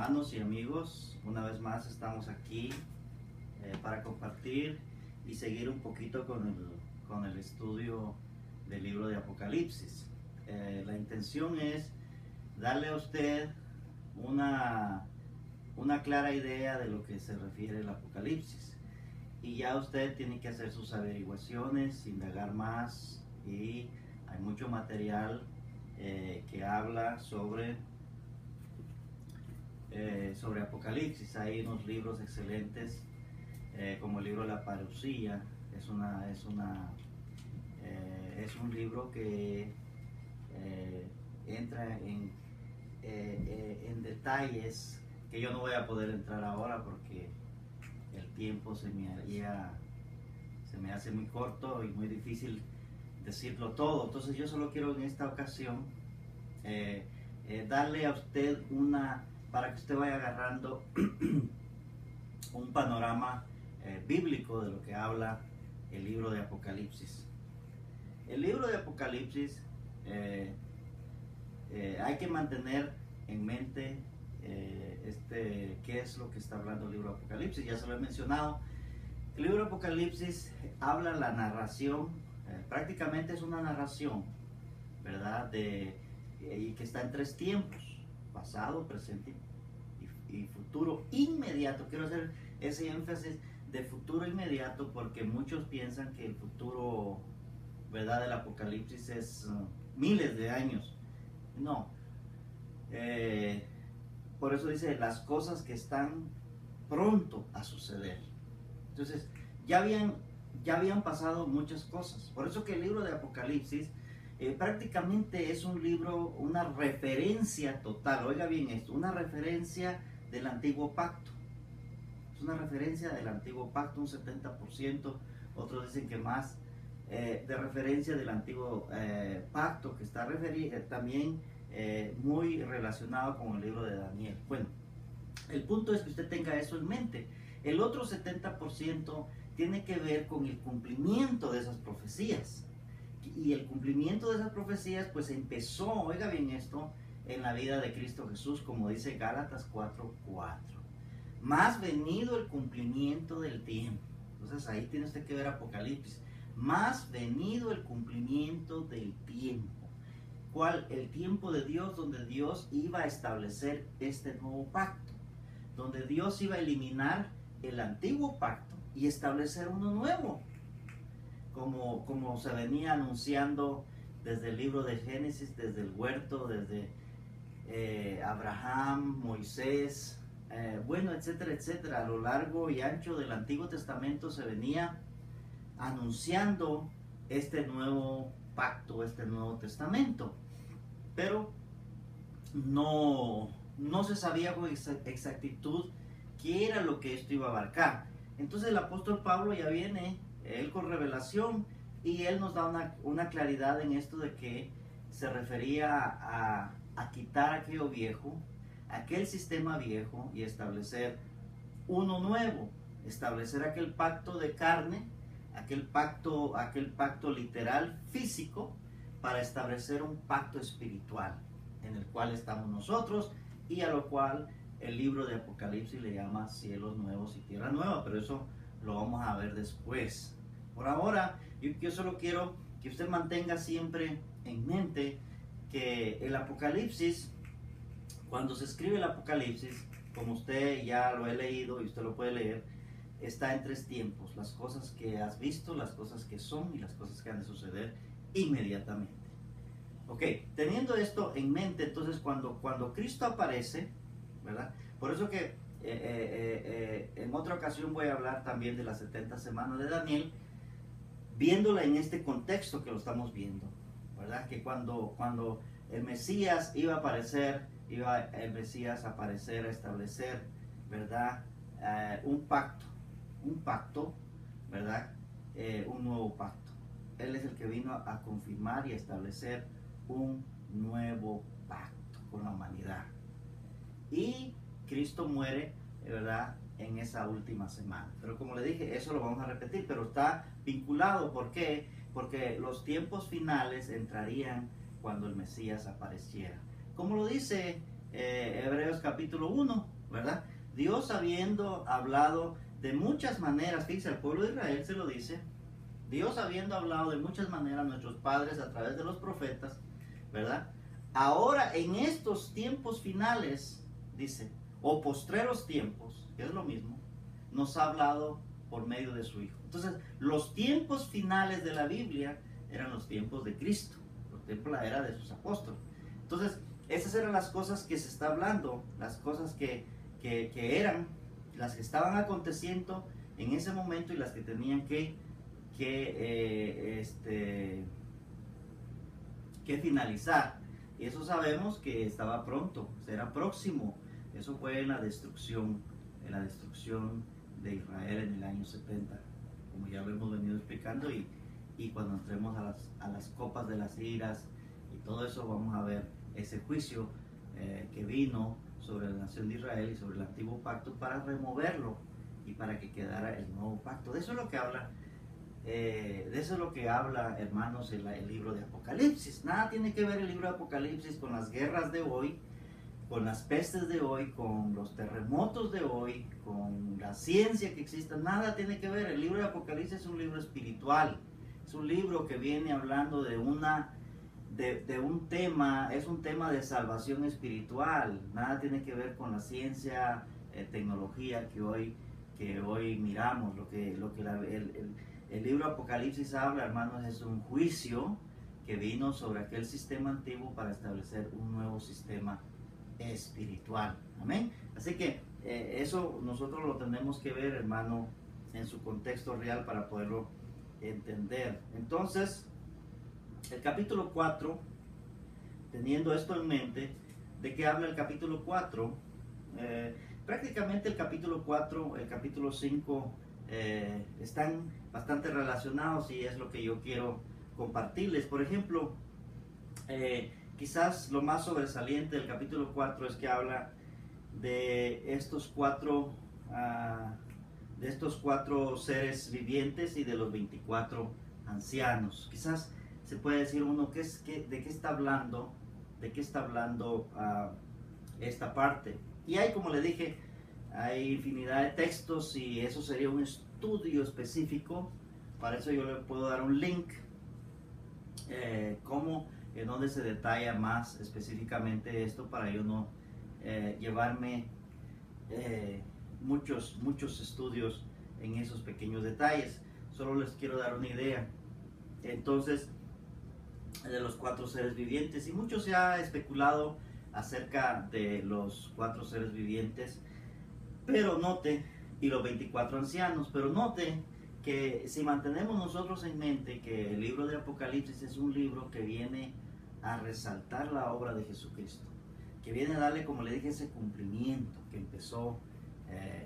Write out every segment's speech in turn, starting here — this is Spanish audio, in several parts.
Hermanos y amigos, una vez más estamos aquí para compartir y seguir un poquito con el estudio del libro de Apocalipsis. La intención es darle a usted una clara idea de lo que se refiere el Apocalipsis. Y ya usted tiene que hacer sus averiguaciones, indagar más, y hay mucho material que habla sobre Apocalipsis. Hay unos libros excelentes como el libro de la Parucía. Es un libro que entra en detalles que yo no voy a poder entrar ahora porque el tiempo se me hace muy corto y muy difícil decirlo todo. Entonces yo solo quiero en esta ocasión darle a usted para que usted vaya agarrando un panorama bíblico de lo que habla el libro de Apocalipsis. El libro de Apocalipsis hay que mantener en mente qué es lo que está hablando el libro de Apocalipsis. Ya se lo he mencionado. El libro de Apocalipsis habla la narración, prácticamente es una narración, ¿verdad? Y que está en tres tiempos: pasado, presente y futuro inmediato. Quiero hacer ese énfasis de futuro inmediato porque muchos piensan que el futuro, ¿verdad?, del Apocalipsis es miles de años. No. Por eso dice las cosas que están pronto a suceder. Entonces, ya habían pasado muchas cosas. Por eso que el libro de Apocalipsis prácticamente es un libro, una referencia total. Oiga bien esto, una referencia del antiguo pacto. Es una referencia del antiguo pacto, un 70%, otros dicen que más, de referencia del antiguo pacto, que está también muy relacionado con el libro de Daniel. Bueno, el punto es que usted tenga eso en mente. El otro 70% tiene que ver con el cumplimiento de esas profecías. Y el cumplimiento de esas profecías pues empezó, oiga bien esto, en la vida de Cristo Jesús, como dice Gálatas 4:4. Más venido el cumplimiento del tiempo. Entonces ahí tiene usted que ver Apocalipsis. Más venido el cumplimiento del tiempo. ¿Cuál? El tiempo de Dios, donde Dios iba a establecer este nuevo pacto, donde Dios iba a eliminar el antiguo pacto y establecer uno nuevo, como se venía anunciando desde el libro de Génesis, desde el huerto, desde Abraham, Moisés, bueno, etcétera, etcétera. A lo largo y ancho del Antiguo Testamento se venía anunciando este nuevo pacto, este nuevo testamento, pero no se sabía con exactitud qué era lo que esto iba a abarcar. Entonces el apóstol Pablo ya viene, él con revelación, y él nos da una claridad en esto de que se refería a quitar aquello viejo, aquel sistema viejo, y establecer uno nuevo, establecer aquel pacto de carne, aquel pacto literal, físico, para establecer un pacto espiritual en el cual estamos nosotros, y a lo cual el libro de Apocalipsis le llama cielos nuevos y tierra nueva, pero eso lo vamos a ver después. Por ahora, yo solo quiero que usted mantenga siempre en mente que el Apocalipsis, cuando se escribe el Apocalipsis, como usted ya lo he leído y usted lo puede leer, está en tres tiempos: las cosas que has visto, las cosas que son y las cosas que han de suceder inmediatamente. Ok, teniendo esto en mente, entonces cuando Cristo aparece, ¿verdad? Por eso que en otra ocasión voy a hablar también de las 70 semanas de Daniel, viéndola en este contexto que lo estamos viendo, ¿verdad? Que cuando el Mesías iba a aparecer, el Mesías a aparecer, a establecer, ¿verdad? Un pacto, ¿verdad? Un nuevo pacto. Él es el que vino a confirmar y a establecer un nuevo pacto con la humanidad. Y Cristo muere, ¿verdad?, en esa última semana. Pero como le dije, eso lo vamos a repetir, pero está vinculado. ¿Por qué? Porque los tiempos finales entrarían cuando el Mesías apareciera. Como lo dice Hebreos capítulo 1, ¿verdad? Dios habiendo hablado de muchas maneras, fíjense, al pueblo de Israel se lo dice, Dios habiendo hablado de muchas maneras a nuestros padres a través de los profetas, ¿verdad? Ahora en estos tiempos finales, dice, o postreros tiempos, que es lo mismo, nos ha hablado por medio de su Hijo. Entonces, los tiempos finales de la Biblia eran los tiempos de Cristo, los tiempos la era de sus apóstoles. Entonces, esas eran las cosas que se está hablando, las cosas que eran, las que estaban aconteciendo en ese momento y las que tenían que finalizar. Y eso sabemos que estaba pronto, será próximo. Eso fue en la destrucción de Israel en el año 70, como ya lo hemos venido explicando, y cuando entremos a las copas de las iras y todo eso, vamos a ver ese juicio que vino sobre la nación de Israel y sobre el antiguo pacto para removerlo y para que quedara el nuevo pacto. De eso es lo que habla, hermanos, el libro de Apocalipsis. Nada tiene que ver el libro de Apocalipsis con las guerras de hoy, con las pestes de hoy, con los terremotos de hoy, con la ciencia que existe. Nada tiene que ver. El libro de Apocalipsis es un libro espiritual. Es un libro que viene hablando de un tema, es un tema de salvación espiritual. Nada tiene que ver con la ciencia, tecnología que hoy miramos. El libro de Apocalipsis habla, hermanos, es un juicio que vino sobre aquel sistema antiguo para establecer un nuevo sistema espiritual. Amén. Así que eso nosotros lo tenemos que ver, hermano, en su contexto real para poderlo entender. Entonces, el capítulo 4, teniendo esto en mente, ¿de qué habla el capítulo 4? Prácticamente el capítulo 4, el capítulo 5 están bastante relacionados y es lo que yo quiero compartirles. Por ejemplo, quizás lo más sobresaliente del capítulo 4 es que habla de estos cuatro seres vivientes y de los 24 ancianos. Quizás se puede decir uno, ¿de qué está hablando? ¿De qué está hablando esta parte? Y hay, como le dije, hay infinidad de textos y eso sería un estudio específico. Para eso yo le puedo dar un link, en donde se detalla más específicamente esto, para yo no llevarme muchos estudios en esos pequeños detalles. Solo les quiero dar una idea. Entonces, de los 4 seres vivientes, y mucho se ha especulado acerca de los 4 seres vivientes, pero note, y los 24 ancianos, pero note que si mantenemos nosotros en mente que el libro de Apocalipsis es un libro que viene a resaltar la obra de Jesucristo, que viene a darle, como le dije, ese cumplimiento que empezó,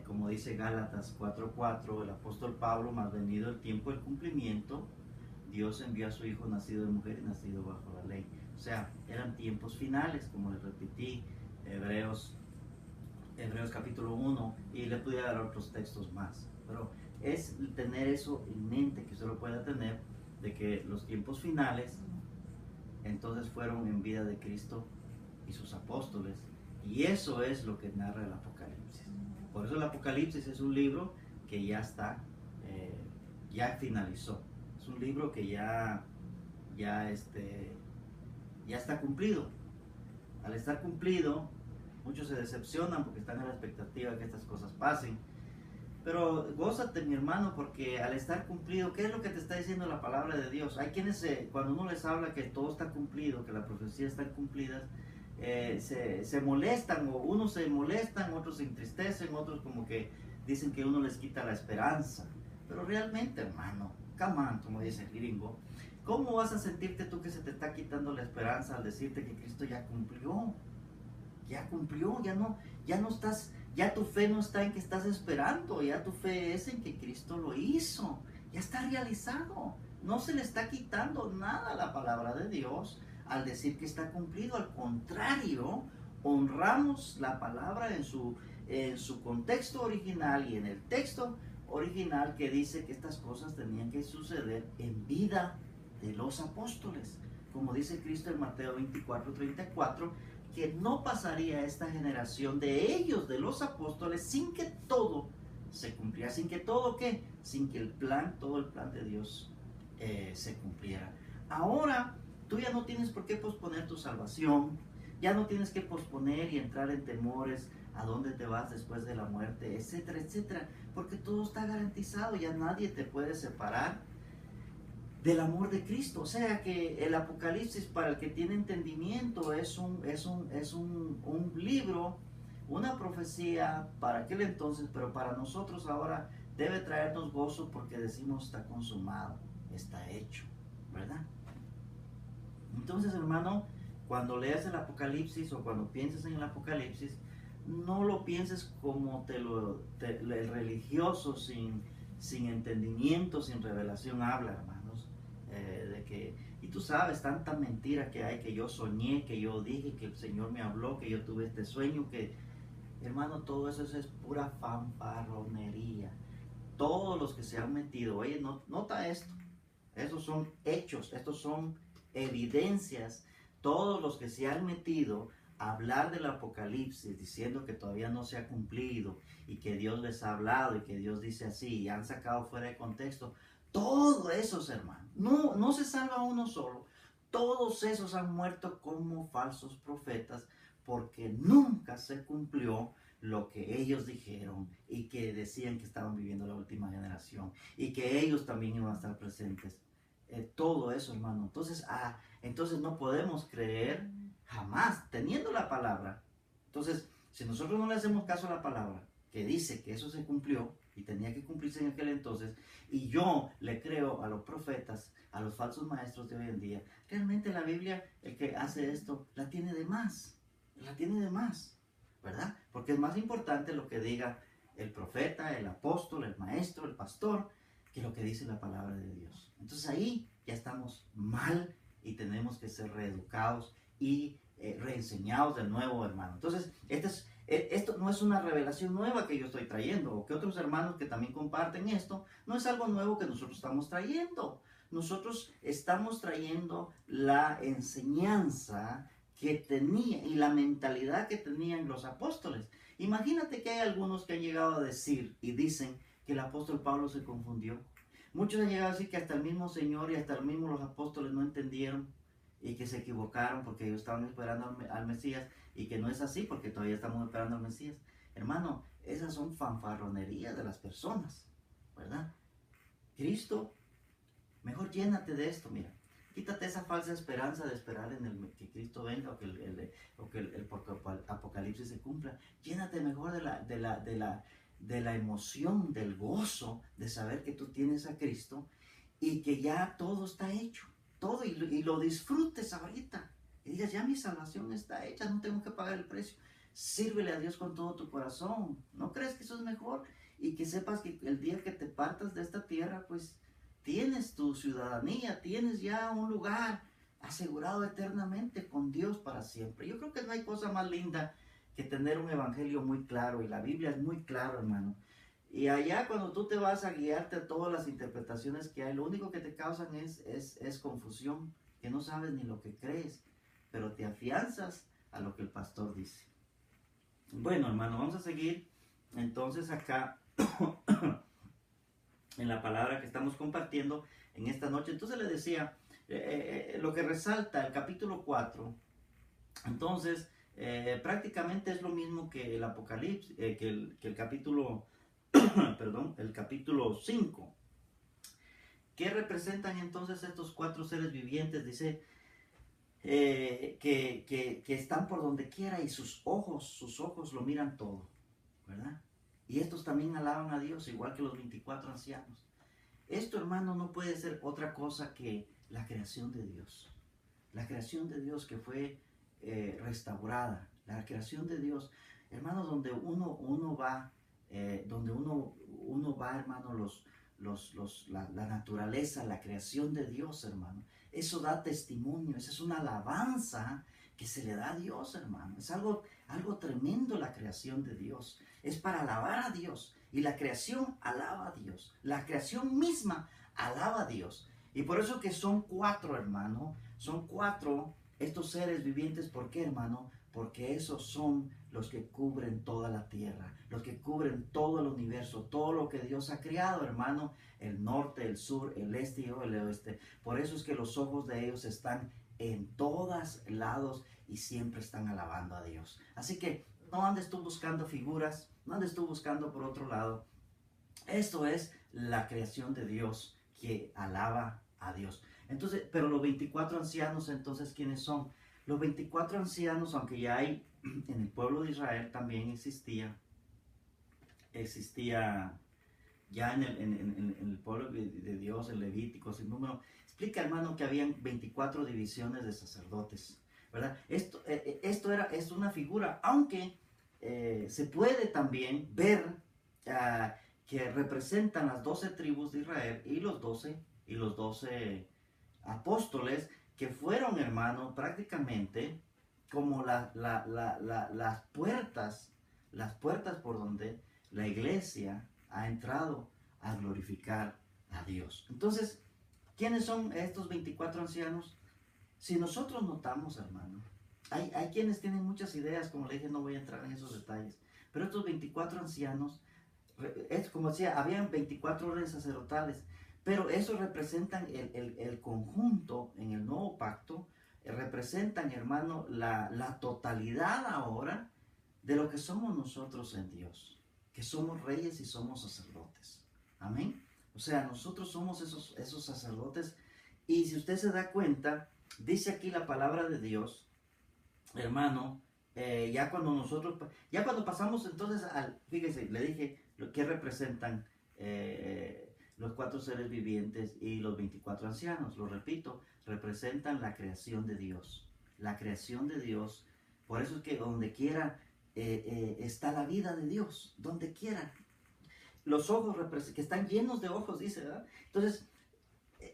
como dice Gálatas 4:4, el apóstol Pablo, más venido el tiempo del cumplimiento, Dios envió a su Hijo nacido de mujer y nacido bajo la ley. O sea, eran tiempos finales, como les repetí, Hebreos capítulo 1, y le pudiera dar otros textos más. Pero es tener eso en mente, que usted lo pueda tener, de que los tiempos finales entonces fueron en vida de Cristo y sus apóstoles. Y eso es lo que narra el Apocalipsis. Por eso el Apocalipsis es un libro que ya está, ya finalizó. Es un libro que ya está cumplido. Al estar cumplido, muchos se decepcionan porque están a la expectativa de que estas cosas pasen. Pero gózate, mi hermano, porque al estar cumplido, ¿qué es lo que te está diciendo la palabra de Dios? Hay quienes, cuando uno les habla que todo está cumplido, que las profecías están cumplidas, se molestan, o unos se molestan, otros se entristecen, otros como que dicen que uno les quita la esperanza. Pero realmente, hermano, come on, como dice el gringo, ¿cómo vas a sentirte tú que se te está quitando la esperanza al decirte que Cristo ya cumplió? Ya cumplió, ya no estás, ya tu fe no está en que estás esperando, ya tu fe es en que Cristo lo hizo, ya está realizado. No se le está quitando nada a la palabra de Dios al decir que está cumplido. Al contrario, honramos la palabra en su contexto original y en el texto original que dice que estas cosas tenían que suceder en vida de los apóstoles. Como dice Cristo en Mateo 24:34, que no pasaría esta generación de ellos, de los apóstoles, sin que todo se cumpliera. Sin que todo, ¿qué? Sin que todo el plan de Dios se cumpliera. Ahora, tú ya no tienes por qué posponer tu salvación. Ya no tienes que posponer y entrar en temores a dónde te vas después de la muerte, etcétera, etcétera. Porque todo está garantizado. Ya nadie te puede separar del amor de Cristo. O sea que el Apocalipsis, para el que tiene entendimiento, es un libro, una profecía para aquel entonces, pero para nosotros ahora debe traernos gozo, porque decimos: está consumado, está hecho, ¿verdad? Entonces, hermano, cuando leas el Apocalipsis o cuando pienses en el Apocalipsis, no lo pienses como el religioso sin entendimiento, sin revelación habla, hermanos. Y tú sabes, tanta mentira que hay, que yo soñé, que yo dije, que el Señor me habló, que yo tuve este sueño, hermano, todo eso es pura fanfarronería. Todos los que se han metido, oye, nota esto, esos son hechos, estos son evidencias. Todos los que se han metido a hablar del Apocalipsis diciendo que todavía no se ha cumplido y que Dios les ha hablado y que Dios dice así, y han sacado fuera de contexto, todos esos, hermanos, no se salva uno solo. Todos esos han muerto como falsos profetas, porque nunca se cumplió lo que ellos dijeron y que decían que estaban viviendo la última generación y que ellos también iban a estar presentes. Todo eso, hermano. Entonces no podemos creer jamás, teniendo la palabra. Entonces, si nosotros no le hacemos caso a la palabra, que dice que eso se cumplió y tenía que cumplirse en aquel entonces, y yo le creo a los profetas, a los falsos maestros de hoy en día, realmente la Biblia, el que hace esto, la tiene de más, ¿verdad? Porque es más importante lo que diga el profeta, el apóstol, el maestro, el pastor, que lo que dice la palabra de Dios. Entonces ahí ya estamos mal y tenemos que ser reeducados y reenseñados de nuevo, hermano. Entonces, esto no es una revelación nueva que yo estoy trayendo, o que otros hermanos que también comparten esto, no es algo nuevo que nosotros estamos trayendo. Nosotros estamos trayendo la enseñanza que tenía y la mentalidad que tenían los apóstoles. Imagínate que hay algunos que han llegado a decir y dicen que el apóstol Pablo se confundió. Muchos han llegado a decir que hasta el mismo Señor y hasta el mismo los apóstoles no entendieron y que se equivocaron porque ellos estaban esperando al Mesías, y que no es así porque todavía estamos esperando al Mesías. Hermano, esas son fanfarronerías de las personas, ¿verdad? Cristo, mejor llénate de esto, mira. Quítate esa falsa esperanza de esperar que Cristo venga o que el Apocalipsis se cumpla. Llénate mejor de la emoción, del gozo de saber que tú tienes a Cristo y que ya todo está hecho, todo, y lo disfrutes ahorita. Y digas: ya mi salvación está hecha, no tengo que pagar el precio. Sírvele a Dios con todo tu corazón. ¿No crees que eso es mejor? Y que sepas que el día que te partas de esta tierra, pues tienes tu ciudadanía, tienes ya un lugar asegurado eternamente con Dios para siempre. Yo creo que no hay cosa más linda que tener un evangelio muy claro, y la Biblia es muy claro, hermano. Y allá, cuando tú te vas a guiarte a todas las interpretaciones que hay, lo único que te causan es confusión, que no sabes ni lo que crees, pero te afianzas a lo que el pastor dice. Bueno, hermano, vamos a seguir entonces acá en la palabra que estamos compartiendo en esta noche. Entonces le decía, lo que resalta el capítulo 4, entonces prácticamente es lo mismo que el Apocalipsis, que el capítulo, perdón, el capítulo 5. ¿Qué representan entonces estos 4 seres vivientes? Dice que están por donde quiera, y sus ojos lo miran todo, ¿verdad? Y estos también alaban a Dios, igual que los 24 ancianos. Esto, hermano, no puede ser otra cosa que la creación de Dios. La creación de Dios que fue restaurada. La creación de Dios, hermano, donde uno va, hermano, la naturaleza, la creación de Dios, hermano. Eso da testimonio, esa es una alabanza que se le da a Dios, hermano. Es algo tremendo la creación de Dios. Es para alabar a Dios. Y la creación alaba a Dios. La creación misma alaba a Dios. Y por eso que son 4, hermano. Son 4 estos seres vivientes. ¿Por qué, hermano? porque esos son los que cubren toda la tierra, los que cubren todo el universo, todo lo que Dios ha creado, hermano, el norte, el sur, el este y el oeste. Por eso es que los ojos de ellos están en todos lados y siempre están alabando a Dios. Así que no andes tú buscando figuras, no andes tú buscando por otro lado. Esto es la creación de Dios que alaba a Dios. Entonces, pero los 24 ancianos, entonces, ¿quiénes son? Los 24 ancianos, aunque ya hay en el pueblo de Israel también existía ya en el pueblo de Dios, en Levíticos, el número, explica, hermano, que habían 24 divisiones de sacerdotes, ¿verdad? Esto es una figura, aunque se puede también ver que representan las 12 tribus de Israel y los 12 apóstoles que fueron, hermano, prácticamente como las puertas por donde la iglesia ha entrado a glorificar a Dios. Entonces, ¿quiénes son estos 24 ancianos? Si nosotros notamos, hermano, hay quienes tienen muchas ideas, como le dije, no voy a entrar en esos detalles, pero estos 24 ancianos, es como decía, habían 24 órdenes sacerdotales, pero eso representan el conjunto en el nuevo pacto, representan, hermano, la totalidad ahora de lo que somos nosotros en Dios, que somos reyes y somos sacerdotes. Amén. O sea, nosotros somos esos sacerdotes, y si usted se da cuenta, dice aquí la palabra de Dios, hermano, ya cuando pasamos entonces fíjese, le dije lo que representan los 4 seres vivientes y los 24 ancianos. Lo repito, representan la creación de Dios. La creación de Dios. Por eso es que donde quiera está la vida de Dios. Donde quiera. Los ojos que están llenos de ojos, dice, ¿verdad? Entonces,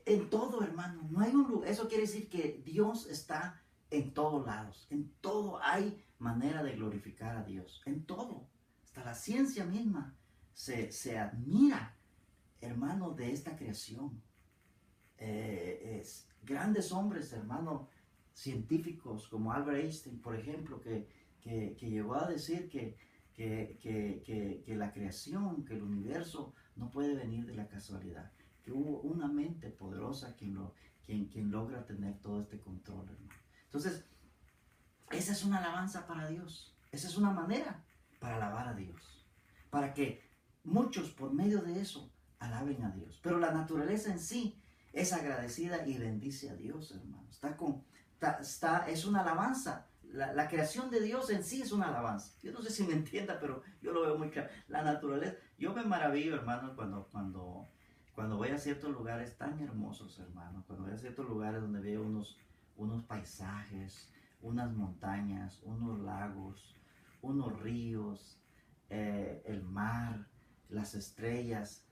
en todo, hermano, no hay un lugar. Eso quiere decir que Dios está en todos lados. En todo hay manera de glorificar a Dios. En todo. Hasta la ciencia misma se admira, hermano, de esta creación. Grandes hombres, hermano, científicos como Albert Einstein, por ejemplo, que llegó a decir que la creación, que el universo no puede venir de la casualidad, que hubo una mente poderosa quien logra tener todo este control, hermano. Entonces, esa es una alabanza para Dios, esa es una manera para alabar a Dios, para que muchos por medio de eso alaben a Dios. Pero la naturaleza en sí es agradecida y bendice a Dios, hermano. Es una alabanza. La creación de Dios en sí es una alabanza. Yo no sé si me entienda, pero yo lo veo muy claro. La naturaleza, yo me maravillo, hermano, cuando voy a ciertos lugares tan hermosos, hermano. Cuando voy a ciertos lugares donde veo unos paisajes, unas montañas, unos lagos, unos ríos, el mar, las estrellas.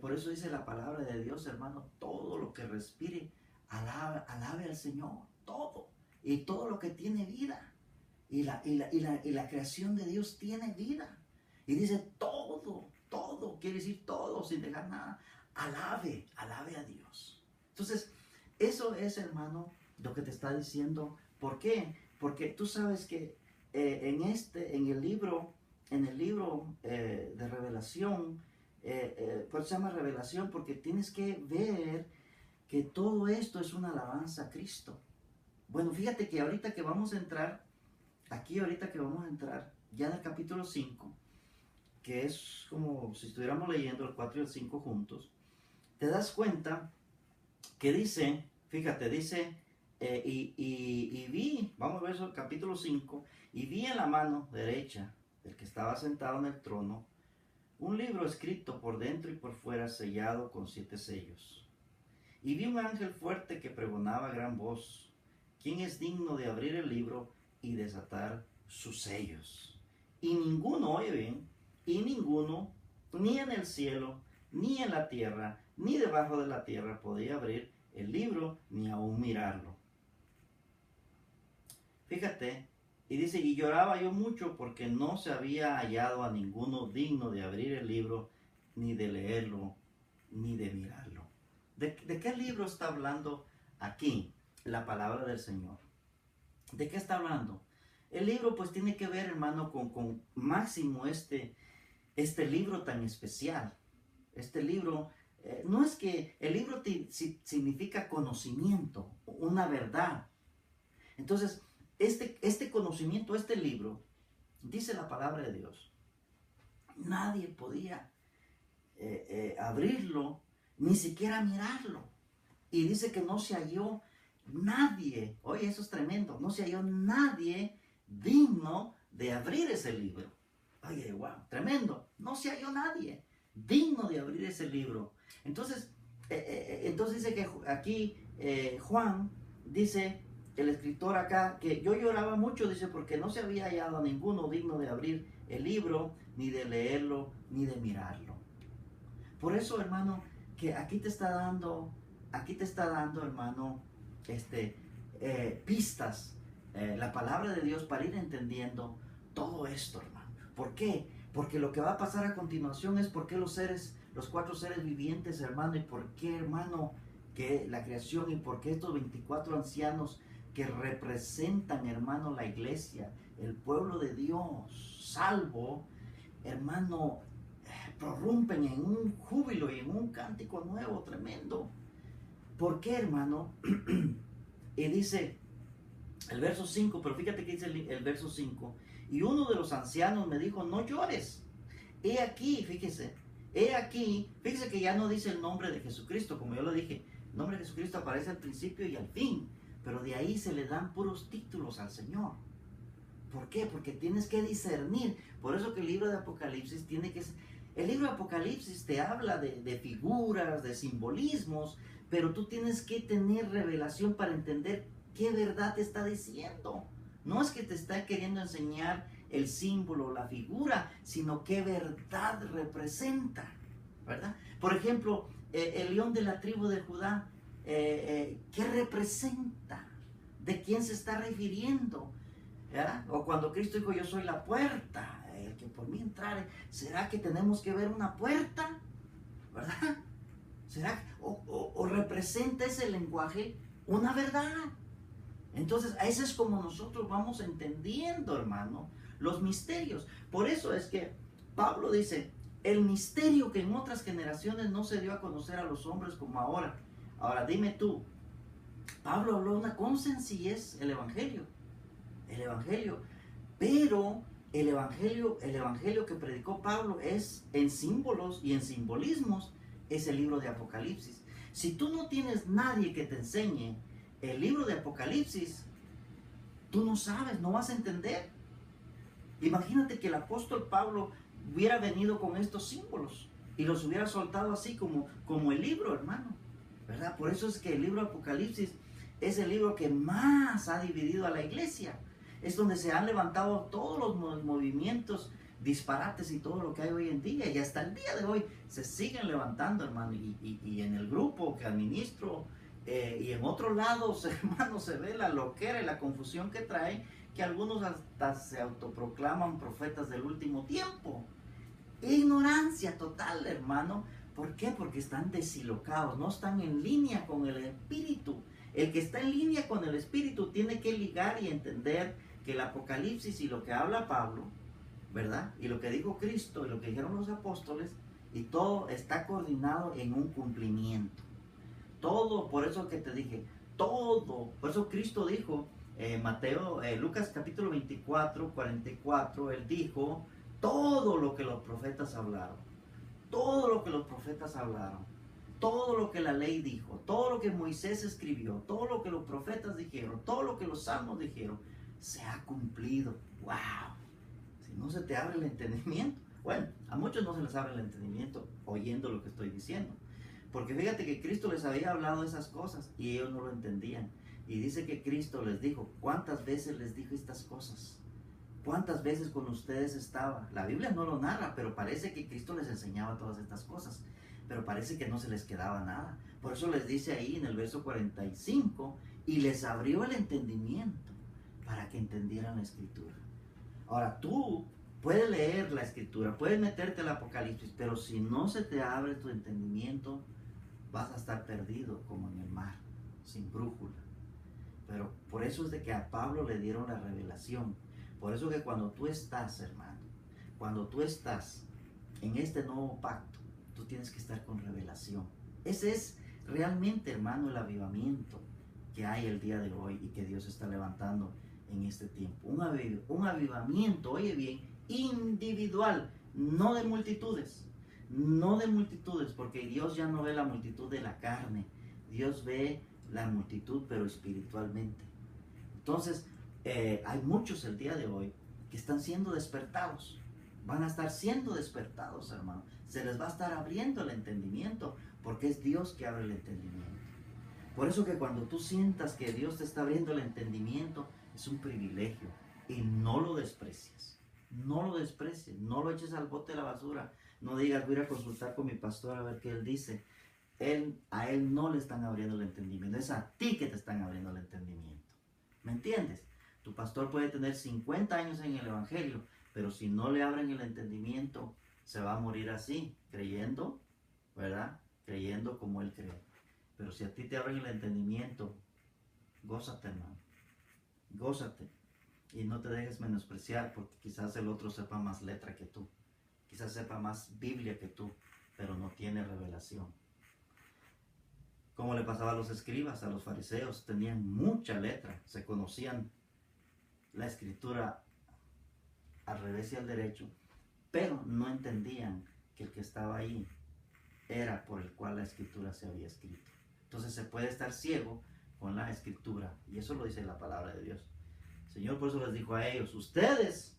Por eso dice la palabra de Dios, hermano, todo lo que respire, alabe al Señor, todo. Y todo lo que tiene vida. Y la creación de Dios tiene vida. Y dice todo, quiere decir todo, sin dejar nada. Alabe a Dios. Entonces, eso es, hermano, lo que te está diciendo. ¿Por qué? Porque tú sabes que en el libro de Revelación, por eso se llama Revelación, porque tienes que ver que todo esto es una alabanza a Cristo. Bueno, fíjate que ahorita que vamos a entrar, ya en el capítulo 5, que es como si estuviéramos leyendo el 4 y el 5 juntos, te das cuenta que dice, fíjate, dice, y vi, vamos a ver eso, el capítulo 5, y vi en la mano derecha del que estaba sentado en el trono, un libro escrito por dentro y por fuera, sellado con 7 sellos. Y vi un ángel fuerte que pregonaba a gran voz: ¿quién es digno de abrir el libro y desatar sus sellos? Y ninguno, oye bien, y ninguno, ni en el cielo, ni en la tierra, ni debajo de la tierra, podía abrir el libro, ni aún mirarlo. Fíjate, y dice, y lloraba yo mucho porque no se había hallado a ninguno digno de abrir el libro, ni de leerlo, ni de mirarlo. ¿De qué libro está hablando aquí la palabra del Señor? ¿De qué está hablando? el libro pues tiene que ver, hermano, con Máximo, este libro tan especial. Este libro, no es que el libro significa conocimiento, una verdad. Entonces, este conocimiento, este libro, dice la palabra de Dios, nadie podía abrirlo, ni siquiera mirarlo. Y dice que no se halló nadie, oye, eso es tremendo, no se halló nadie digno de abrir ese libro. Oye, wow, tremendo, no se halló nadie digno de abrir ese libro. Entonces, entonces dice que aquí Juan dice, el escritor acá, que yo lloraba mucho, dice, porque no se había hallado a ninguno digno de abrir el libro, ni de leerlo, ni de mirarlo. Por eso, hermano, que aquí te está dando, hermano, pistas, la palabra de Dios para ir entendiendo todo esto, hermano. ¿Por qué? Porque lo que va a pasar a continuación es por qué los cuatro seres vivientes, hermano, y por qué, hermano, que la creación, y por qué estos 24 ancianos que representan, hermano, la iglesia, el pueblo de Dios, salvo, hermano, prorrumpen en un júbilo y en un cántico nuevo, tremendo. ¿Por qué, hermano? Y dice el verso 5, pero fíjate que dice el verso 5. Y uno de los ancianos me dijo, no llores. He aquí, fíjese que ya no dice el nombre de Jesucristo, como yo lo dije. El nombre de Jesucristo aparece al principio y al fin, pero de ahí se le dan puros títulos al Señor. ¿Por qué? Porque tienes que discernir. Por eso que el libro de Apocalipsis el libro de Apocalipsis te habla de figuras, de simbolismos, pero tú tienes que tener revelación para entender qué verdad te está diciendo. No es que te está queriendo enseñar el símbolo, la figura, sino qué verdad representa, ¿verdad? Por ejemplo, el león de la tribu de Judá, ¿qué representa? ¿De quién se está refiriendo? ¿Verdad? O cuando Cristo dijo, yo soy la puerta, el que por mí entrare, ¿será que tenemos que ver una puerta? ¿Verdad? ¿Será? O representa ese lenguaje una verdad. Entonces, a eso es como nosotros vamos entendiendo, hermano, los misterios. Por eso es que Pablo dice, el misterio que en otras generaciones no se dio a conocer a los hombres como ahora. Ahora, dime tú, Pablo habló con sencillez el Evangelio, pero el evangelio que predicó Pablo es en símbolos y en simbolismos, es el libro de Apocalipsis. Si tú no tienes nadie que te enseñe el libro de Apocalipsis, tú no sabes, no vas a entender. Imagínate que el apóstol Pablo hubiera venido con estos símbolos y los hubiera soltado así como el libro, hermano, ¿verdad? Por eso es que el libro de Apocalipsis es el libro que más ha dividido a la iglesia. Es donde se han levantado todos los movimientos, disparates y todo lo que hay hoy en día. Y hasta el día de hoy se siguen levantando, hermano. Y en el grupo que administro y en otros lados, hermano, se ve la loquera y la confusión que trae, que algunos hasta se autoproclaman profetas del último tiempo. Ignorancia total, hermano. ¿Por qué? Porque están deshilocados, no están en línea con el Espíritu. El que está en línea con el Espíritu tiene que ligar y entender que el Apocalipsis y lo que habla Pablo, ¿verdad? Y lo que dijo Cristo y lo que dijeron los apóstoles, y todo está coordinado en un cumplimiento. Todo, por eso que te dije, todo, por eso Cristo dijo, Lucas capítulo 24, 44, él dijo, todo lo que los profetas hablaron, todo lo que los profetas hablaron, todo lo que la ley dijo, todo lo que Moisés escribió, todo lo que los profetas dijeron, todo lo que los salmos dijeron, se ha cumplido. ¡Wow! Si no se te abre el entendimiento. Bueno, a muchos no se les abre el entendimiento oyendo lo que estoy diciendo. Porque fíjate que Cristo les había hablado esas cosas y ellos no lo entendían. Y dice que Cristo les dijo, ¿cuántas veces les dijo estas cosas? ¿Cuántas veces con ustedes estaba? La Biblia no lo narra, pero parece que Cristo les enseñaba todas estas cosas. Pero parece que no se les quedaba nada. Por eso les dice ahí en el verso 45, y les abrió el entendimiento para que entendieran la Escritura. Ahora tú puedes leer la Escritura, puedes meterte al Apocalipsis, pero si no se te abre tu entendimiento, vas a estar perdido como en el mar, sin brújula. Pero por eso es de que a Pablo le dieron la revelación. Por eso que cuando tú estás, hermano, cuando tú estás en este nuevo pacto, tú tienes que estar con revelación. Ese es realmente, hermano, el avivamiento que hay el día de hoy y que Dios está levantando en este tiempo. Un avivamiento, oye bien, individual, no de multitudes. No de multitudes, porque Dios ya no ve la multitud de la carne. Dios ve la multitud, pero espiritualmente. Entonces, hay muchos el día de hoy que están siendo despertados. Van a estar siendo despertados, hermano. Se les va a estar abriendo el entendimiento, porque es Dios que abre el entendimiento. Por eso que cuando tú sientas que Dios te está abriendo el entendimiento, es un privilegio y no lo desprecies. No lo desprecies, no lo eches al bote de la basura. No digas, voy a ir a consultar con mi pastor a ver qué él dice. A él no le están abriendo el entendimiento, es a ti que te están abriendo el entendimiento. ¿Me entiendes? Tu pastor puede tener 50 años en el evangelio, pero si no le abren el entendimiento, se va a morir así, creyendo, ¿verdad? Creyendo como él cree. Pero si a ti te abren el entendimiento, gózate, hermano. Gózate. Y no te dejes menospreciar, porque quizás el otro sepa más letra que tú. Quizás sepa más Biblia que tú, pero no tiene revelación. Como le pasaba a los escribas, a los fariseos, tenían mucha letra, se conocían la escritura al revés y al derecho, pero no entendían que el que estaba ahí era por el cual la escritura se había escrito. Entonces se puede estar ciego con la escritura, y eso lo dice la palabra de Dios. El Señor por eso les dijo a ellos, ustedes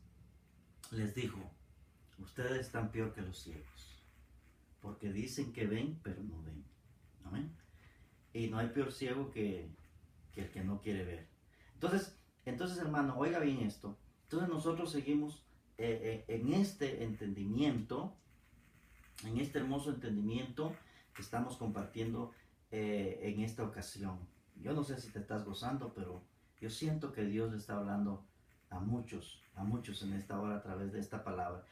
están peor que los ciegos, porque dicen que ven, pero no ven. Amén. Y no hay peor ciego que el que no quiere ver. Entonces, hermano, oiga bien esto. Entonces nosotros seguimos en este entendimiento, en este hermoso entendimiento que estamos compartiendo en esta ocasión. Yo no sé si te estás gozando, pero yo siento que Dios le está hablando a muchos en esta hora a través de esta palabra.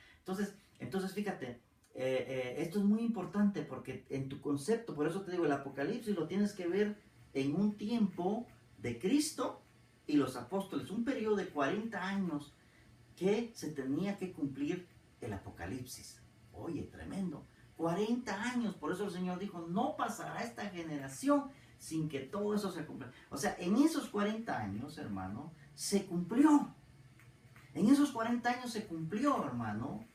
Entonces fíjate, esto es muy importante porque en tu concepto, por eso te digo, el Apocalipsis lo tienes que ver en un tiempo de Cristo y los apóstoles, un periodo de 40 años que se tenía que cumplir el Apocalipsis. Oye, tremendo. 40 años, por eso el Señor dijo, no pasará esta generación sin que todo eso se cumpla. O sea, en esos 40 años, hermano, se cumplió. En esos 40 años se cumplió, hermano,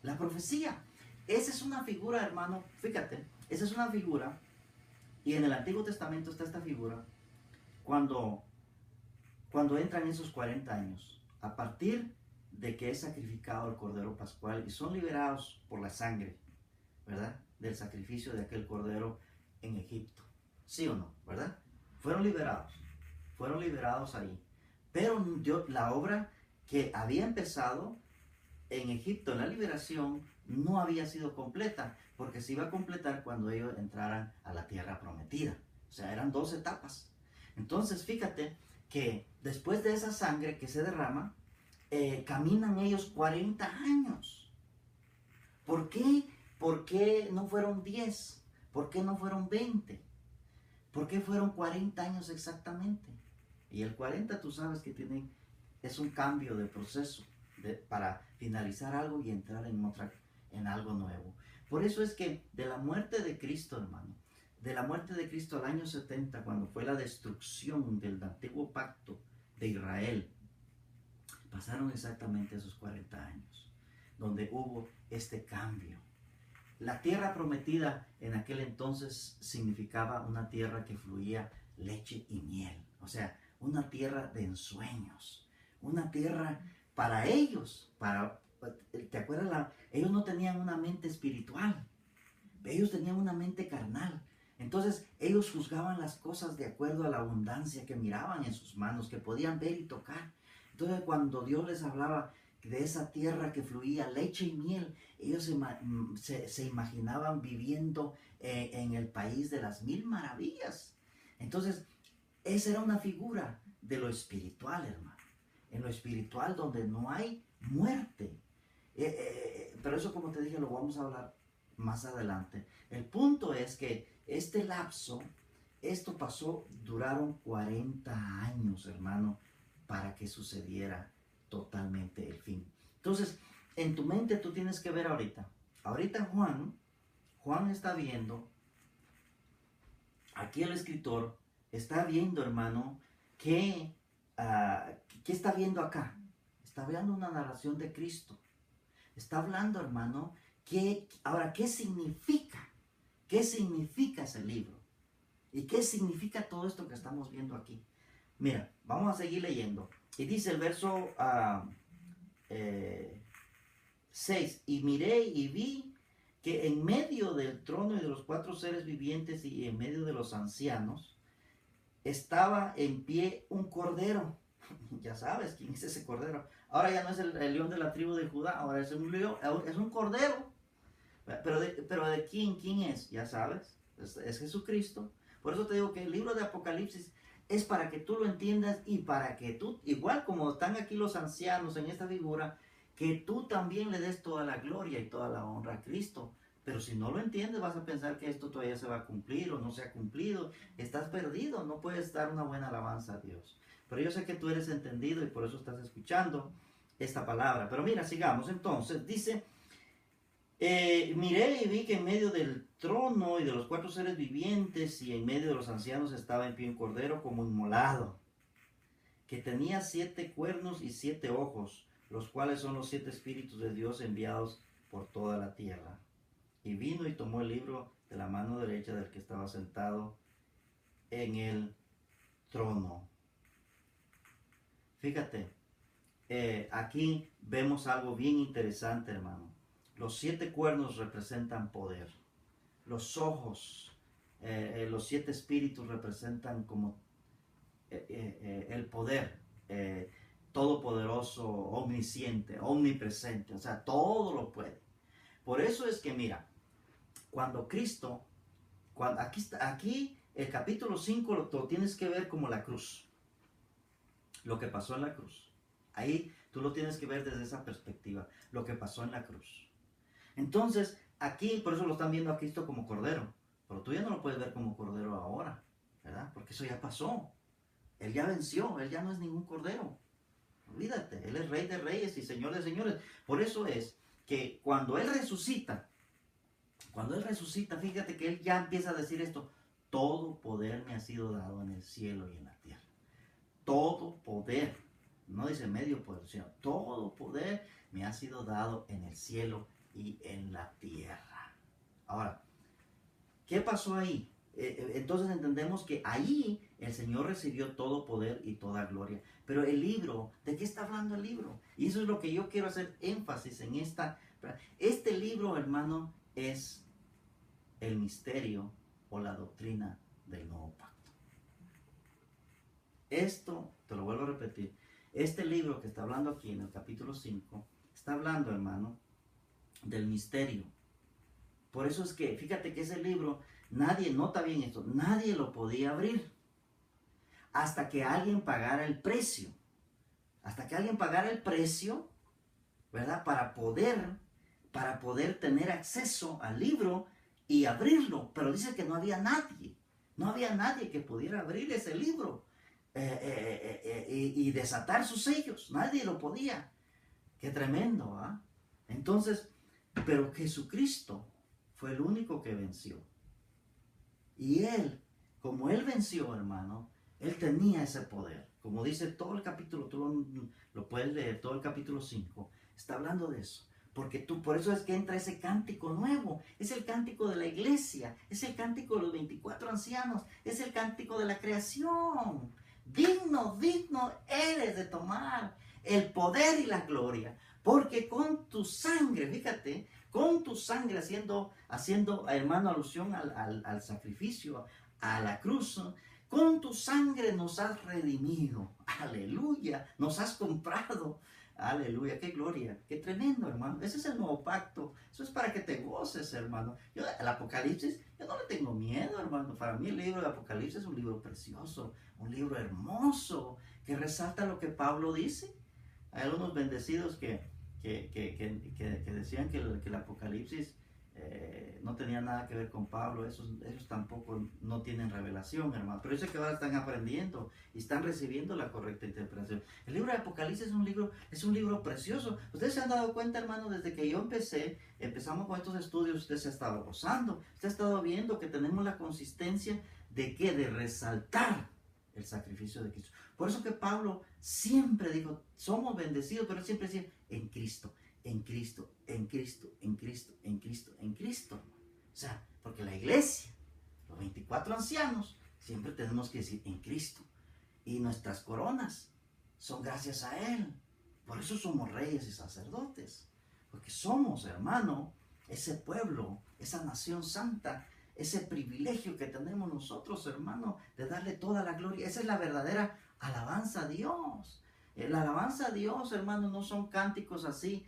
la profecía. Esa es una figura, hermano, fíjate, esa es una figura, y en el Antiguo Testamento está esta figura, cuando entran esos 40 años, a partir de que es sacrificado el Cordero Pascual y son liberados por la sangre, ¿verdad? Del sacrificio de aquel Cordero en Egipto. ¿Sí o no? ¿Verdad? Fueron liberados ahí. Pero la obra que había empezado en Egipto, en la liberación, no había sido completa, porque se iba a completar cuando ellos entraran a la tierra prometida. O sea, eran 2 etapas. Entonces, fíjate que después de esa sangre que se derrama, caminan ellos 40 años. ¿Por qué? ¿Por qué no fueron 10? ¿Por qué no fueron 20? ¿Por qué fueron 40 años exactamente? Y el 40 tú sabes que es un cambio de proceso para finalizar algo y entrar en algo nuevo. Por eso es que de la muerte de Cristo, hermano, de la muerte de Cristo al año 70, cuando fue la destrucción del antiguo pacto de Israel, pasaron exactamente esos 40 años, donde hubo este cambio. La tierra prometida en aquel entonces significaba una tierra que fluía leche y miel, o sea, una tierra de ensueños, una tierra para ellos, ¿te acuerdas? Ellos no tenían una mente espiritual, ellos tenían una mente carnal. Entonces ellos juzgaban las cosas de acuerdo a la abundancia que miraban en sus manos, que podían ver y tocar. Entonces cuando Dios les hablaba de esa tierra que fluía leche y miel, ellos se imaginaban viviendo en el país de las 1000 maravillas. Entonces esa era una figura de lo espiritual, hermano. En lo espiritual donde no hay muerte. Pero eso, como te dije, lo vamos a hablar más adelante. El punto es que este lapso, duraron 40 años, hermano, para que sucediera totalmente el fin. Entonces, en tu mente tú tienes que ver ahorita Juan está viendo, aquí el escritor está viendo, hermano, ¿qué está viendo acá? Está viendo una narración de Cristo. Está hablando, hermano, ahora, ¿qué significa? ¿Qué significa ese libro? ¿Y qué significa todo esto que estamos viendo aquí? Mira, vamos a seguir leyendo. Y dice el verso 6. Y miré y vi que en medio del trono y de los 4 seres vivientes y en medio de los ancianos, estaba en pie un cordero. Ya sabes quién es ese cordero. Ahora ya no es el león de la tribu de Judá, ahora es un león, es un cordero. Pero de quién es, ya sabes, es Jesucristo. Por eso te digo que el libro de Apocalipsis es para que tú lo entiendas y para que tú, igual como están aquí los ancianos en esta figura, que tú también le des toda la gloria y toda la honra a Cristo. Pero si no lo entiendes, vas a pensar que esto todavía se va a cumplir o no se ha cumplido. Estás perdido, no puedes dar una buena alabanza a Dios. Pero yo sé que tú eres entendido y por eso estás escuchando esta palabra. Pero mira, sigamos entonces. Dice, miré y vi que en medio del trono y de los 4 seres vivientes y en medio de los ancianos estaba en pie un cordero como inmolado, que tenía 7 cuernos y 7 ojos, los cuales son los 7 espíritus de Dios enviados por toda la tierra. Y vino y tomó el libro de la mano derecha del que estaba sentado en el trono. Fíjate, aquí vemos algo bien interesante, hermano. Los 7 cuernos representan poder. Los ojos, los 7 espíritus representan como el poder, todopoderoso, omnisciente, omnipresente. O sea, todo lo puede. Por eso es que, mira, cuando Cristo, aquí el capítulo 5 lo tienes que ver como la cruz. Lo que pasó en la cruz. Ahí tú lo tienes que ver desde esa perspectiva. Lo que pasó en la cruz. Entonces, aquí, por eso lo están viendo a Cristo como cordero. Pero tú ya no lo puedes ver como cordero ahora, ¿verdad? Porque eso ya pasó. Él ya venció. Él ya no es ningún cordero. Olvídate. Él es Rey de Reyes y Señor de Señores. Por eso es que cuando Él resucita, fíjate que Él ya empieza a decir esto. Todo poder me ha sido dado en el cielo y en la tierra. Todo poder. No dice medio poder, sino todo poder me ha sido dado en el cielo y en la tierra. Ahora, ¿qué pasó ahí? Entonces entendemos que ahí el Señor recibió todo poder y toda gloria. Pero el libro, ¿de qué está hablando el libro? Y eso es lo que yo quiero hacer énfasis en este libro, hermano, es el misterio o la doctrina del nuevo pacto. Esto, te lo vuelvo a repetir, este libro que está hablando aquí en el capítulo 5, está hablando, hermano, del misterio. Por eso es que, fíjate que ese libro, nota bien esto, nadie lo podía abrir hasta que alguien pagara el precio. Hasta que alguien pagara el precio, ¿verdad? Para poder tener acceso al libro y abrirlo. Pero dice que no había nadie que pudiera abrir ese libro y desatar sus sellos. Nadie lo podía. Qué tremendo, ¿ah? Entonces, pero Jesucristo fue el único que venció. Y Él, como Él venció, hermano, Él tenía ese poder. Como dice todo el capítulo, tú lo puedes leer, todo el capítulo 5, está hablando de eso. Porque por eso es que entra ese cántico nuevo. Es el cántico de la iglesia, es el cántico de los 24 ancianos, es el cántico de la creación. Digno eres de tomar el poder y la gloria. Porque con tu sangre, fíjate, con tu sangre haciendo hermano, alusión al sacrificio, a la cruz, con tu sangre nos has redimido. Aleluya, nos has comprado. Aleluya, qué gloria, qué tremendo, hermano. Ese es el nuevo pacto. Eso es para que te goces, hermano. El Apocalipsis, yo no le tengo miedo, hermano. Para mí el libro de Apocalipsis es un libro precioso, un libro hermoso, que resalta lo que Pablo dice. Hay algunos bendecidos que decían que el Apocalipsis no tenían nada que ver con Pablo, ellos tampoco no tienen revelación, hermano. Pero eso es que ahora están aprendiendo y están recibiendo la correcta interpretación. El libro de Apocalipsis es un libro precioso. Ustedes se han dado cuenta, hermano, desde que yo empezamos con estos estudios, usted se ha estado gozando, usted ha estado viendo que tenemos la consistencia de ¿qué? De resaltar el sacrificio de Cristo. Por eso que Pablo siempre dijo, somos bendecidos, pero siempre decía, en Cristo, en Cristo, en Cristo, en Cristo, en Cristo, en Cristo. O sea, porque la iglesia, los 24 ancianos, siempre tenemos que decir en Cristo. Y nuestras coronas son gracias a Él. Por eso somos reyes y sacerdotes. Porque somos, hermano, ese pueblo, esa nación santa, ese privilegio que tenemos nosotros, hermano, de darle toda la gloria. Esa es la verdadera alabanza a Dios. La alabanza a Dios, hermano, no son cánticos así.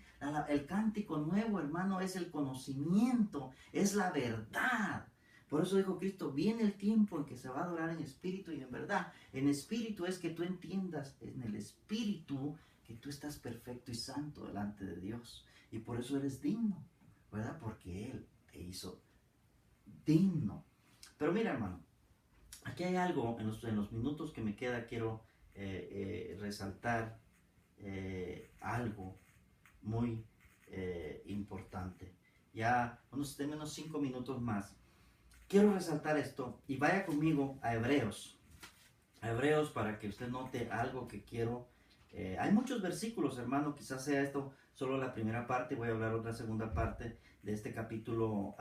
El cántico nuevo, hermano, es el conocimiento, es la verdad. Por eso dijo Cristo, viene el tiempo en que se va a adorar en espíritu y en verdad. En espíritu es que tú entiendas, en el espíritu, que tú estás perfecto y santo delante de Dios. Y por eso eres digno, ¿verdad? Porque Él te hizo digno. Pero mira, hermano, aquí hay algo, en los minutos que me queda, quiero resaltar algo muy importante. Ya unos 5 minutos más. Quiero resaltar esto y vaya conmigo a Hebreos. A Hebreos para que usted note algo que quiero. Hay muchos versículos, hermano, quizás sea esto solo la primera parte. Voy a hablar otra segunda parte de este capítulo.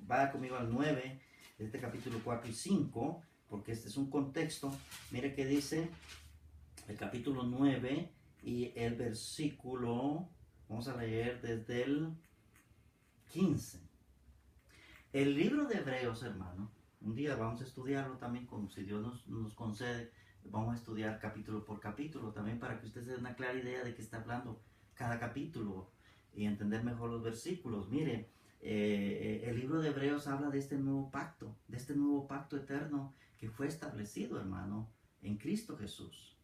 Vaya conmigo al 9, de este capítulo 4 y 5, porque este es un contexto. Mire que dice el capítulo 9 y el versículo, vamos a leer desde el 15. El libro de Hebreos, hermano, un día vamos a estudiarlo también, como si Dios nos concede, vamos a estudiar capítulo por capítulo, también para que usted se dé una clara idea de qué está hablando cada capítulo y entender mejor los versículos. Mire, el libro de Hebreos habla de este nuevo pacto eterno que fue establecido, hermano, en Cristo Jesús.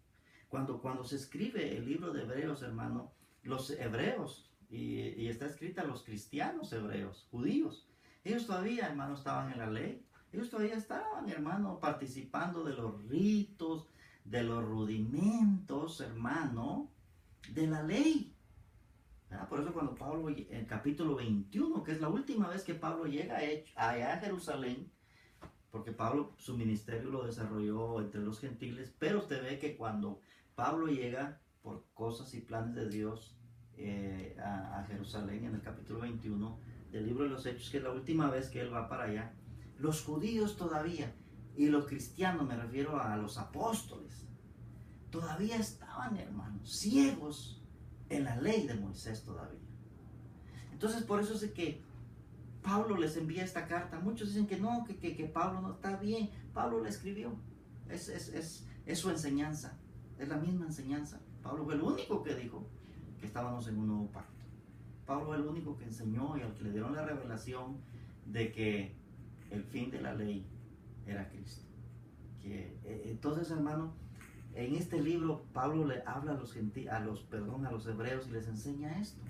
Cuando se escribe el libro de Hebreos, hermano, los hebreos, y está escrita los cristianos hebreos, judíos, ellos todavía, hermano, estaban en la ley. Ellos todavía estaban, hermano, participando de los ritos, de los rudimentos, hermano, de la ley. ¿Verdad? Por eso cuando Pablo, en el capítulo 21, que es la última vez que Pablo llega allá a Jerusalén, porque Pablo su ministerio lo desarrolló entre los gentiles, pero usted ve que cuando Pablo llega por cosas y planes de Dios a Jerusalén, en el capítulo 21 del libro de los Hechos, que es la última vez que él va para allá, los judíos todavía, y los cristianos, me refiero a los apóstoles, todavía estaban, hermanos, ciegos en la ley de Moisés todavía. Entonces por eso es que Pablo les envía esta carta. Muchos dicen que no, que Pablo no está bien. Pablo le escribió. Es su enseñanza. Es la misma enseñanza. Pablo fue el único que dijo que estábamos en un nuevo pacto. Pablo fue el único que enseñó y al que le dieron la revelación de que el fin de la ley era Cristo. Entonces, hermano, en este libro Pablo le habla a los hebreos y les enseña esto.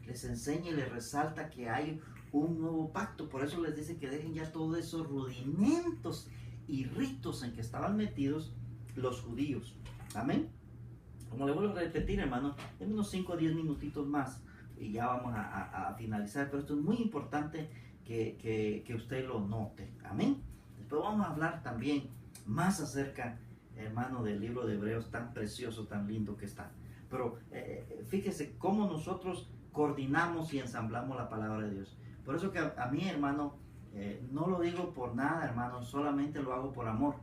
Les enseña y les resalta que hay un nuevo pacto. Por eso les dice que dejen ya todos esos rudimentos y ritos en que estaban metidos los judíos. Amén. Como le vuelvo a repetir, hermano, en unos 5 o 10 minutitos más y ya vamos a finalizar. Pero esto es muy importante que usted lo note. Amén. Después vamos a hablar también más acerca, hermano, del libro de Hebreos tan precioso, tan lindo que está. Pero fíjese cómo nosotros coordinamos y ensamblamos la palabra de Dios. Por eso que a mí, hermano, no lo digo por nada, hermano, solamente lo hago por amor.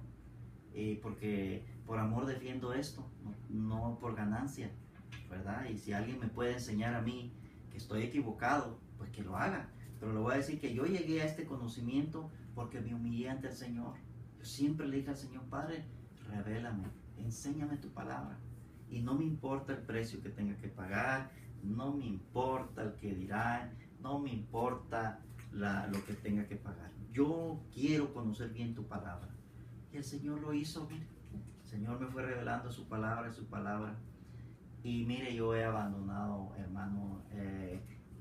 Porque por amor defiendo esto, no por ganancia, ¿verdad? Y si alguien me puede enseñar a mí que estoy equivocado, pues que lo haga. Pero le voy a decir que yo llegué a este conocimiento porque me humillé ante el Señor. Yo siempre le dije al Señor, Padre, revélame, enséñame tu palabra. Y no me importa el precio que tenga que pagar, no me importa el que dirán, no me importa lo que tenga que pagar. Yo quiero conocer bien tu palabra. Y el Señor lo hizo, mire. El Señor me fue revelando su palabra, Y mire, yo he abandonado, hermano,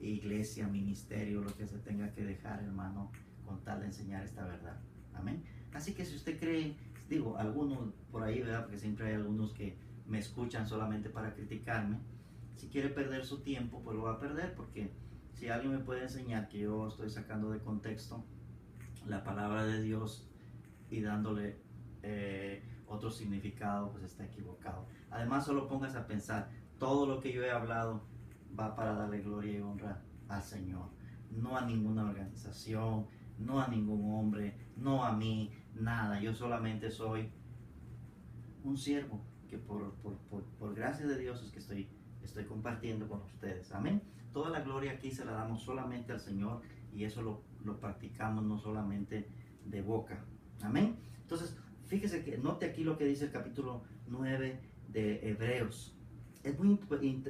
iglesia, ministerio, lo que se tenga que dejar, hermano, con tal de enseñar esta verdad. Amén. Así que si usted cree, digo, algunos por ahí, ¿verdad? Porque siempre hay algunos que me escuchan solamente para criticarme. Si quiere perder su tiempo, pues lo va a perder, porque si alguien me puede enseñar que yo estoy sacando de contexto la palabra de Dios y dándole otro significado, pues está equivocado. Además, solo pongas a pensar, todo lo que yo he hablado va para darle gloria y honra al Señor, no a ninguna organización, no a ningún hombre, no a mí, nada. Yo solamente soy un siervo que por gracia de Dios es que estoy compartiendo con ustedes. Amén. Toda la gloria aquí se la damos solamente al Señor, y eso lo practicamos no solamente de boca. Amén. Entonces, fíjese que note aquí lo que dice el capítulo 9 de Hebreos. Es muy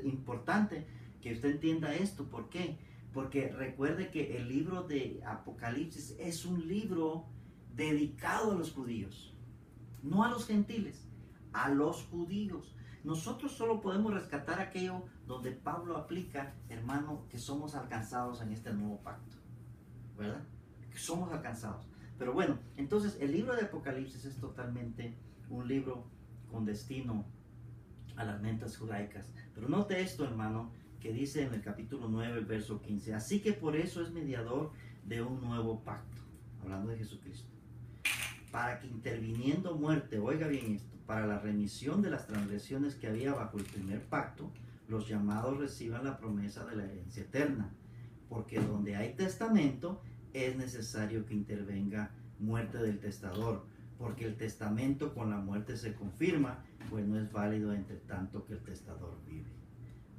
importante que usted entienda esto. ¿Por qué? Porque recuerde que el libro de Apocalipsis es un libro dedicado a los judíos, no a los gentiles, a los judíos. Nosotros solo podemos rescatar aquello donde Pablo aplica, hermano, que somos alcanzados en este nuevo pacto, ¿verdad? Que somos alcanzados. Pero bueno, entonces el libro de Apocalipsis es totalmente un libro con destino a las mentes judaicas. Pero note esto, hermano, que dice en el capítulo 9, el verso 15. Así que por eso es mediador de un nuevo pacto, hablando de Jesucristo, para que interviniendo muerte, oiga bien esto, para la remisión de las transgresiones que había bajo el primer pacto, los llamados reciban la promesa de la herencia eterna. Porque donde hay testamento, es necesario que intervenga muerte del testador, porque el testamento con la muerte se confirma, pues no es válido entre tanto que el testador vive.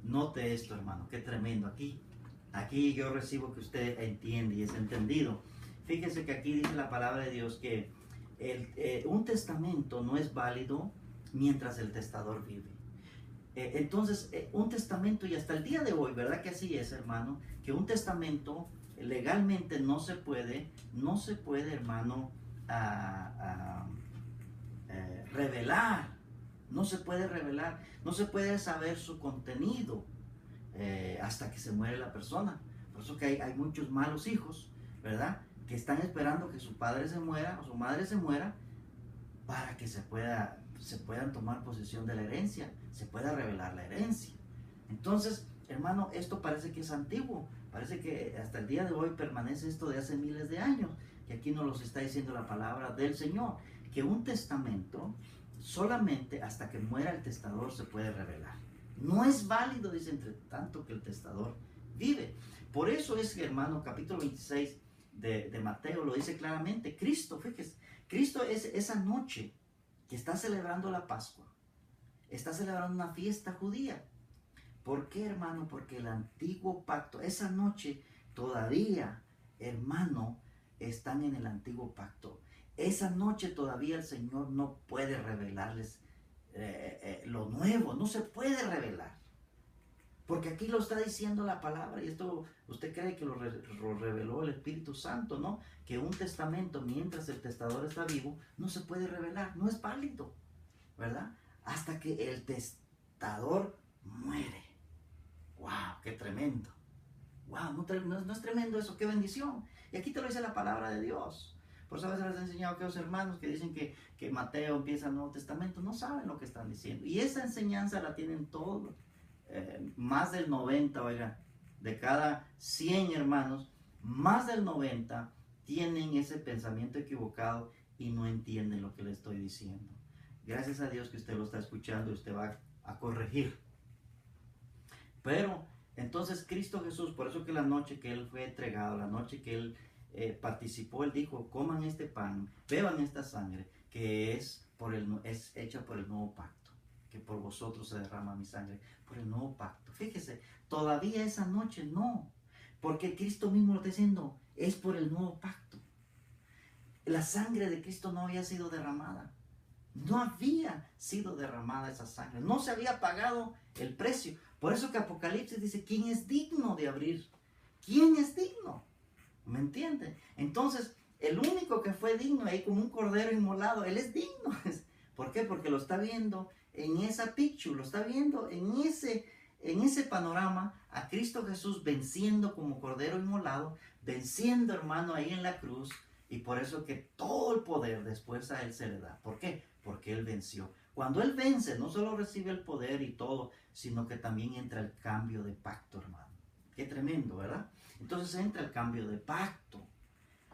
Note esto, hermano, qué tremendo. Aquí yo recibo que usted entiende y es entendido. Fíjese que aquí dice la palabra de Dios que un testamento no es válido mientras el testador vive. Entonces, un testamento, y hasta el día de hoy, ¿verdad que así es, hermano? Que un testamento legalmente no se puede, hermano, revelar. No se puede revelar, no se puede saber su contenido hasta que se muere la persona. Por eso que hay muchos malos hijos, ¿verdad? Que están esperando que su padre se muera o su madre se muera para que se puedan tomar posesión de la herencia, se pueda revelar la herencia. Entonces, hermano, esto parece que es antiguo, parece que hasta el día de hoy permanece esto de hace miles de años, que aquí nos lo está diciendo la palabra del Señor, que un testamento solamente hasta que muera el testador se puede revelar. No es válido, dice, entre tanto que el testador vive. Por eso es que, hermano, capítulo 26 de Mateo lo dice claramente. Cristo, fíjese, Cristo es esa noche que está celebrando la Pascua, está celebrando una fiesta judía. ¿Por qué, hermano? Porque el antiguo pacto, esa noche todavía, hermano, están en el antiguo pacto. Esa noche todavía el Señor no puede revelarles lo nuevo, no se puede revelar. Porque aquí lo está diciendo la palabra, y esto usted cree que lo reveló el Espíritu Santo, ¿no? Que un testamento, mientras el testador está vivo, no se puede revelar, no es válido, ¿verdad? Hasta que el testador muere. ¡Wow! ¡Qué tremendo! ¡Wow! ¿No es tremendo eso? ¡Qué bendición! Y aquí te lo dice la palabra de Dios. Por eso a veces les he enseñado a aquellos hermanos que dicen que Mateo empieza el Nuevo Testamento, no saben lo que están diciendo. Y esa enseñanza la tienen todos. Más del 90, oiga, de cada 100 hermanos, más del 90 tienen ese pensamiento equivocado y no entienden lo que le estoy diciendo. Gracias a Dios que usted lo está escuchando y usted va a corregir. Pero entonces Cristo Jesús, por eso que la noche que Él fue entregado, la noche que Él participó, Él dijo: coman este pan, beban esta sangre, que es hecha por el nuevo pacto, que por vosotros se derrama mi sangre, por el nuevo pacto. Fíjese, todavía esa noche no, porque Cristo mismo lo está diciendo, es por el nuevo pacto. La sangre de Cristo no había sido derramada, no había sido derramada esa sangre, no se había pagado el precio. Por eso que Apocalipsis dice: ¿quién es digno de abrir? ¿Quién es digno? ¿Me entienden? Entonces, el único que fue digno ahí como un cordero inmolado, Él es digno. ¿Por qué? Porque lo está viendo en esa picture, lo está viendo en ese panorama a Cristo Jesús venciendo como cordero inmolado, venciendo, hermano, ahí en la cruz. Y por eso que todo el poder después a Él se le da. ¿Por qué? Porque Él venció. Cuando Él vence, no solo recibe el poder y todo, sino que también entra el cambio de pacto, hermano. Qué tremendo, ¿verdad? Entonces entra el cambio de pacto.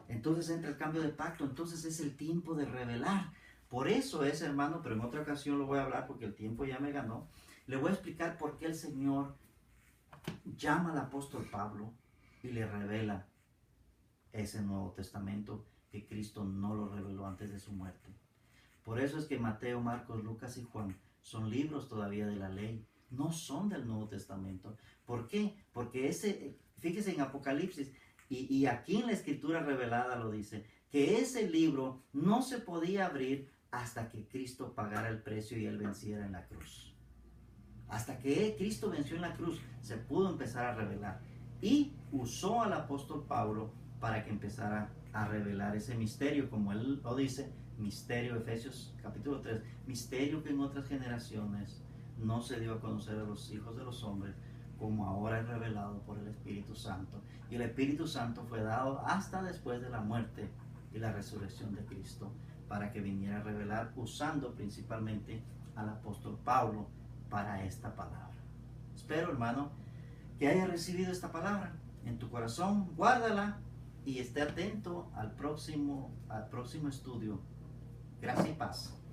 Entonces es el tiempo de revelar. Por eso es, hermano, pero en otra ocasión lo voy a hablar porque el tiempo ya me ganó. Le voy a explicar por qué el Señor llama al apóstol Pablo y le revela ese Nuevo Testamento que Cristo no lo reveló antes de su muerte. Por eso es que Mateo, Marcos, Lucas y Juan son libros todavía de la ley, no son del Nuevo Testamento. ¿Por qué? Porque fíjese en Apocalipsis, y aquí en la Escritura revelada lo dice, que ese libro no se podía abrir hasta que Cristo pagara el precio y Él venciera en la cruz. Hasta que Cristo venció en la cruz, se pudo empezar a revelar. Y usó al apóstol Pablo para que empezara a revelar ese misterio, como él lo dice, misterio, Efesios capítulo 3, misterio que en otras generaciones no se dio a conocer a los hijos de los hombres, como ahora es revelado por el Espíritu Santo. Y el Espíritu Santo fue dado hasta después de la muerte y la resurrección de Cristo, para que viniera a revelar, usando principalmente al apóstol Pablo para esta palabra. Espero, hermano, que hayas recibido esta palabra en tu corazón. Guárdala y esté atento al próximo estudio. Gracias y paz.